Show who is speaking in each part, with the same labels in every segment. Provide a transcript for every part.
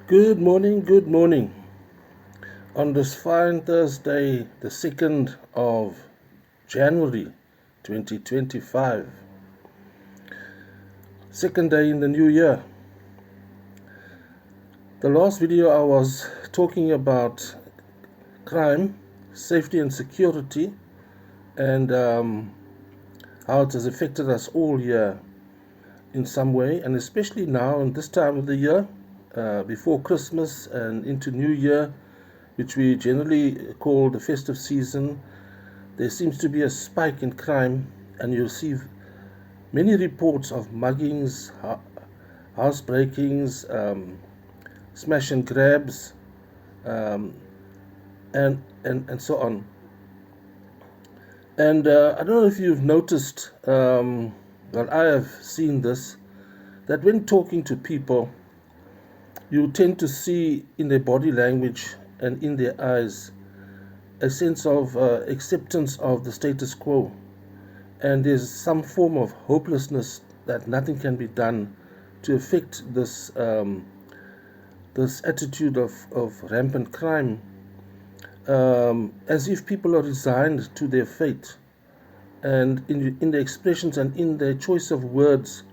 Speaker 1: Good morning, good morning. On this fine Thursday, the 2nd of January 2025, second day in the new year. The last video I was talking about crime, safety and security, and how it has affected us all here in some way, and especially now in this time of the year, before Christmas and into New Year, which we generally call the festive season. There seems to be a spike in crime, and you receive many reports of muggings, house breakings, smash and grabs, and so on. And I don't know if you've noticed, but I have seen this, that when talking to people, you tend to see in their body language and in their eyes a sense of acceptance of the status quo. And there's some form of hopelessness that nothing can be done to affect this this attitude of rampant crime, as if people are resigned to their fate. And in their expressions and in their choice of words,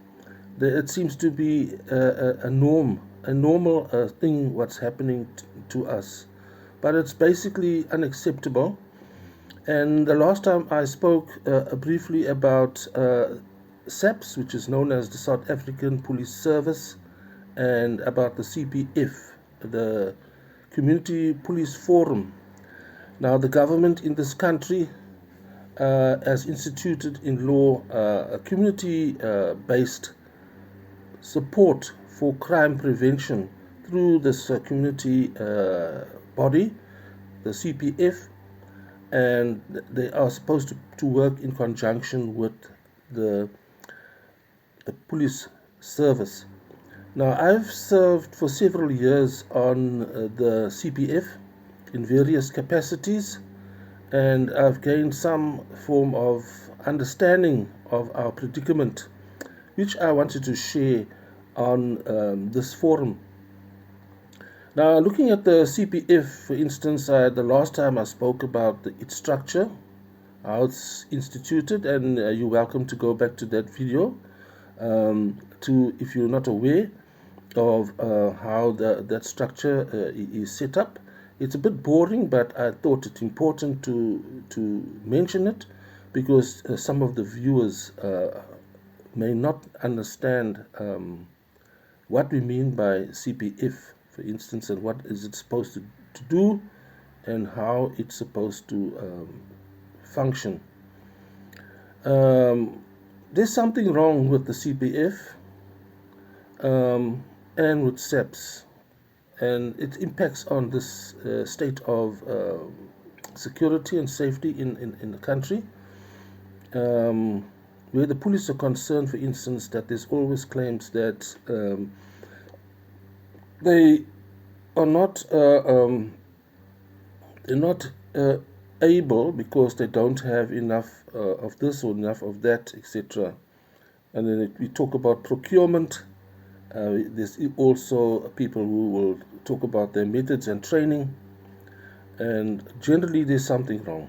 Speaker 1: it seems to be a normal thing what's happening to us. But it's basically unacceptable. And the last time I spoke briefly about SAPS, which is known as the South African Police Service, and about the CPF, the Community Police Forum. Now, the government in this country has instituted in law a community-based support for crime prevention through this community body, the CPF, and they are supposed to work in conjunction with the police service. Now, I've served for several years on the CPF in various capacities, and I've gained some form of understanding of our predicament, which I wanted to share on this forum. Now, looking at the CPF, for instance, the last time I spoke about its structure, how it's instituted, and you're welcome to go back to that video if you're not aware of how that structure is set up. It's a bit boring, but I thought it important to mention it because some of the viewers may not understand what we mean by CPF, for instance, and what is it supposed to do and how it's supposed to function. There's something wrong with the CPF and with SAPS, and it impacts on this state of security and safety in the country. Where the police are concerned, for instance, that there's always claims that they are not they're not able because they don't have enough of this or enough of that, etc. And then we talk about procurement. There's also people who will talk about their methods and training, and generally there's something wrong.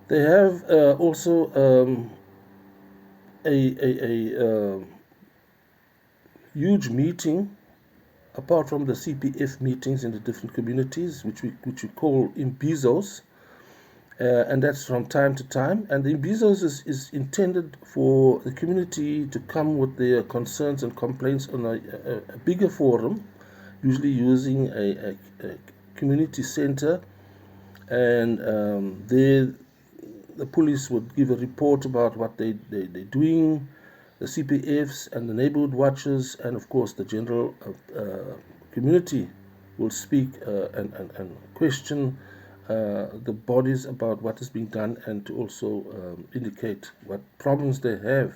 Speaker 1: They have also a huge meeting apart from the CPF meetings in the different communities, which we call imbizos, and that's from time to time. And the imbizos is intended for the community to come with their concerns and complaints on a bigger forum, usually using a community center, and there the police would give a report about what they're doing, the CPFs and the neighborhood watchers, and of course the general community will speak and question the bodies about what is being done, and to also indicate what problems they have.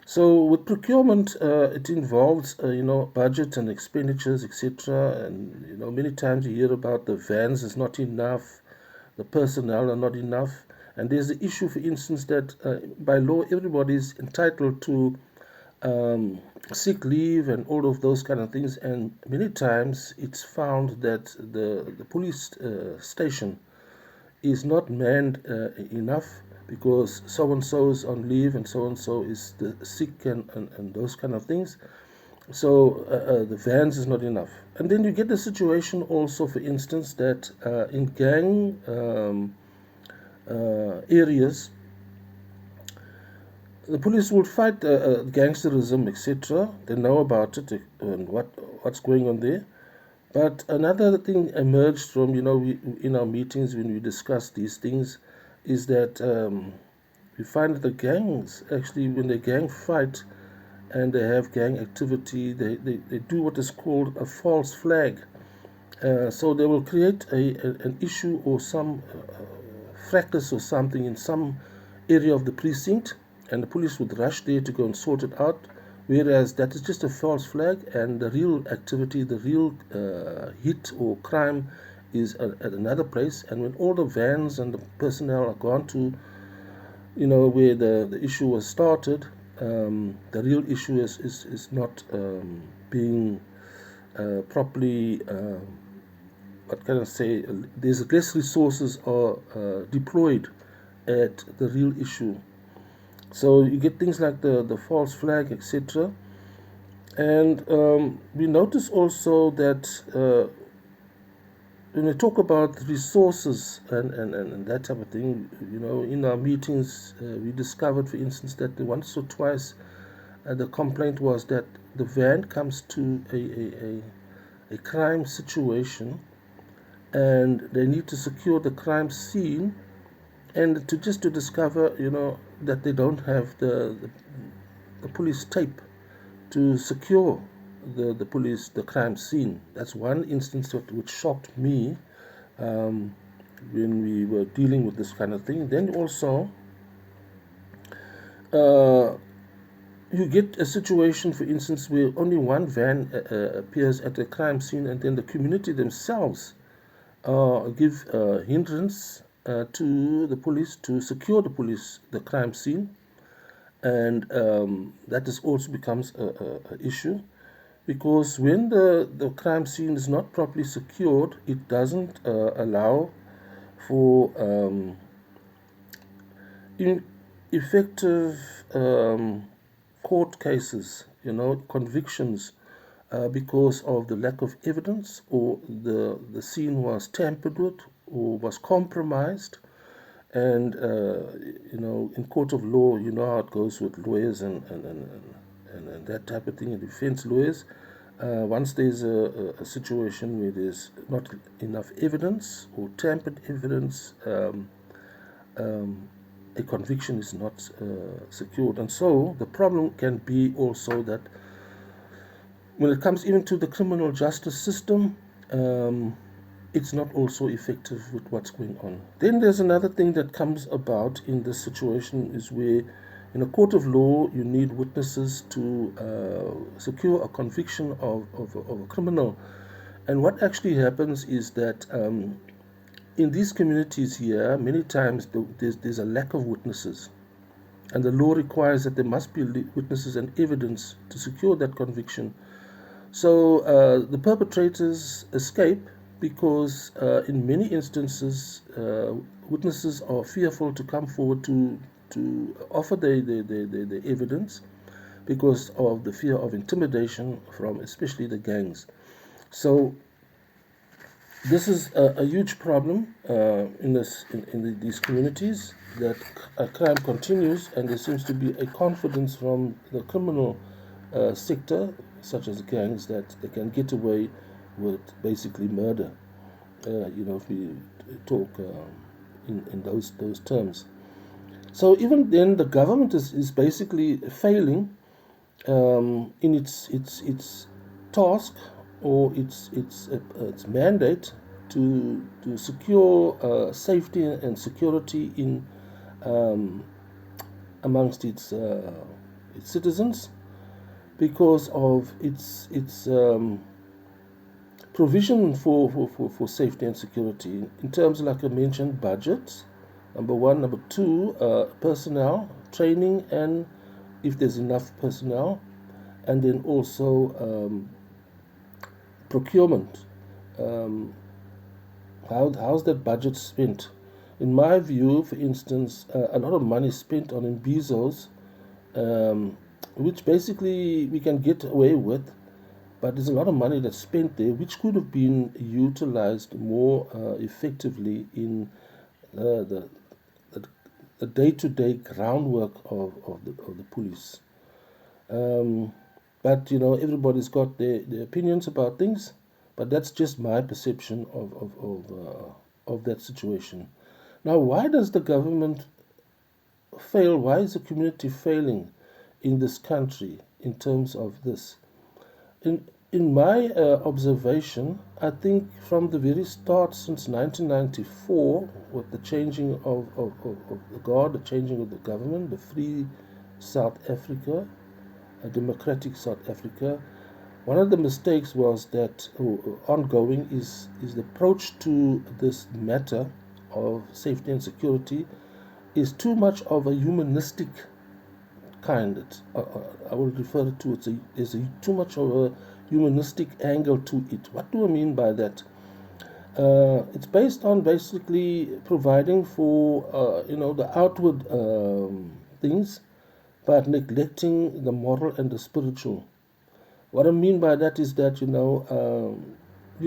Speaker 1: So with procurement, it involves budget and expenditures, etc. And many times you hear about the vans is not enough, the personnel are not enough. And there's the issue, for instance, that by law everybody is entitled to sick leave and all of those kind of things. And many times it's found that the police station is not manned enough because so-and-so is on leave and so-and-so is sick and those kind of things. So the vans is not enough. And then you get the situation also, for instance, that in gang areas, the police will fight gangsterism, etc. They know about it and what's going on there. But another thing emerged from, in our meetings when we discuss these things, is that we find that the gangs, actually, when the gang fight and they have gang activity, they do what is called a false flag. So they will create an issue or some fracas or something in some area of the precinct, and the police would rush there to go and sort it out, whereas that is just a false flag, and the real activity, the real hit or crime is at another place. And when all the vans and the personnel are gone to, where the issue was started, the real issue is not being properly, what can I say, there's less resources are deployed at the real issue. So you get things like the false flag, etc. And we notice also that when we talk about resources and that type of thing, in our meetings, we discovered, for instance, that once or twice the complaint was that the van comes to a crime situation and they need to secure the crime scene, and to discover, that they don't have the police tape to secure the crime scene. That's one instance which shocked me when we were dealing with this kind of thing. Then also you get a situation, for instance, where only one van appears at a crime scene, and then the community themselves give hindrance to the police to secure the crime scene, and that is also becomes a issue, because when the crime scene is not properly secured, it doesn't allow for effective court cases, convictions, because of the lack of evidence, or the scene was tampered with or was compromised. And in court of law, you know how it goes with lawyers and that type of thing, and defense lawyers. Once there's a situation where there's not enough evidence or tampered evidence, a conviction is not secured. And so the problem can be also that when it comes even to the criminal justice system, it's not also effective with what's going on. Then there's another thing that comes about in this situation, is where in a court of law you need witnesses to secure a conviction of a criminal. And what actually happens is that in these communities here, many times there's a lack of witnesses, and the law requires that there must be witnesses and evidence to secure that conviction. So the perpetrators escape because in many instances witnesses are fearful to come forward to offer the evidence because of the fear of intimidation from especially the gangs. So this is a huge problem in these communities, that crime continues, and there seems to be a confidence from the criminal sector, such as gangs, that they can get away with basically murder. If we talk in those terms. So even then, the government is basically failing in its task, or its mandate to secure safety and security in amongst its citizens, because of its provision for safety and security in terms, like I mentioned, budgets, number one, number two, personnel, training, and if there's enough personnel, and then also procurement. Um, how's that budget spent? In my view, for instance, a lot of money is spent on imbizos, which basically we can get away with, but there's a lot of money that's spent there, which could have been utilized more effectively in the, the, the day-to-day groundwork of the police. But everybody's got their opinions about things, but that's just my perception of that situation. Now, why does the government fail? Why is the community failing in this country in terms of this? In my observation, I think from the very start, since 1994, with the changing of the guard, the changing of the government, the free South Africa, a democratic South Africa, one of the mistakes was that ongoing is the approach to this matter of safety and security is too much of a humanistic kind. I will refer to it as too much of a humanistic angle to it. What do I mean by that? It's based on basically providing for the outward things, but neglecting the moral and the spiritual. What I mean by that is that you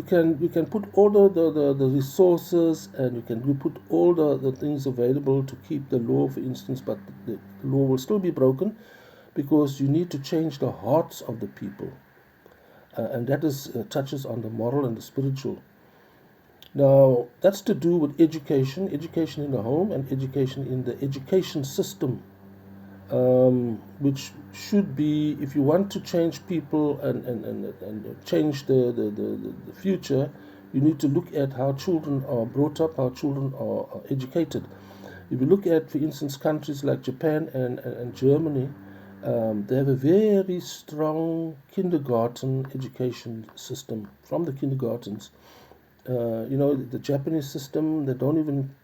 Speaker 1: can put all the resources, and you can put all the things available to keep the law, for instance, but the law will still be broken because you need to change the hearts of the people, and that touches on the moral and the spiritual. Now that's to do with education in the home and education in the education system, which should be, if you want to change people and change the future, you need to look at how children are brought up, how children are educated. If you look at, for instance, countries like Japan and Germany, they have a very strong kindergarten education system from the kindergartens. The Japanese system, they don't even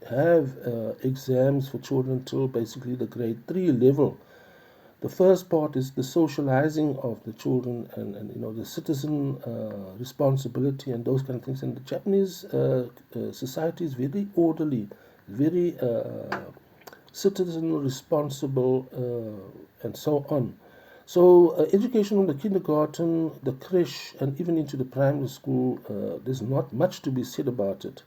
Speaker 1: have exams for children until basically the grade 3 level. The first part is the socializing of the children and the citizen responsibility and those kind of things. And the Japanese society is very orderly, very citizen responsible, and so on. So education in the kindergarten, the creche, and even into the primary school, there's not much to be said about it.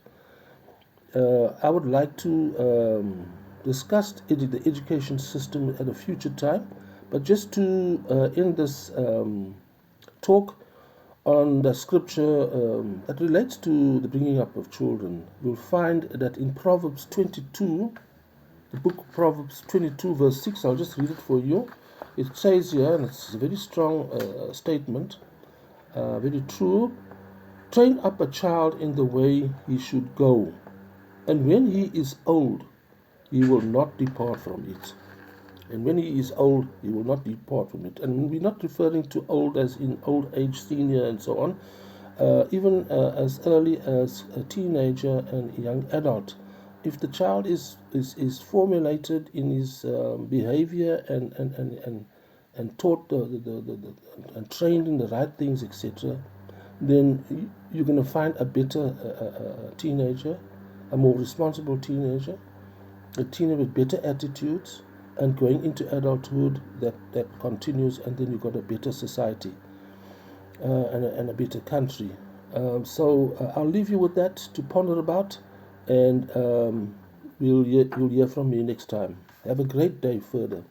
Speaker 1: I would like to discuss the education system at a future time, but just to end this talk on the scripture that relates to the bringing up of children, you'll find that in Proverbs 22, the book of Proverbs 22 verse 6, I'll just read it for you. It says here, and it's a very strong statement, very true: train up a child in the way he should go, and when he is old, he will not depart from it. And when he is old, he will not depart from it. And we're not referring to old as in old age, senior, and so on. Even as early as a teenager and a young adult. If the child is formulated in his behavior and taught and trained in the right things, etc., then you're going to find a better teenager, a more responsible teenager, a teenager with better attitudes, and going into adulthood that continues, and then you've got a better society and a better country. So I'll leave you with that to ponder about, and you'll hear from me next time. Have a great day further.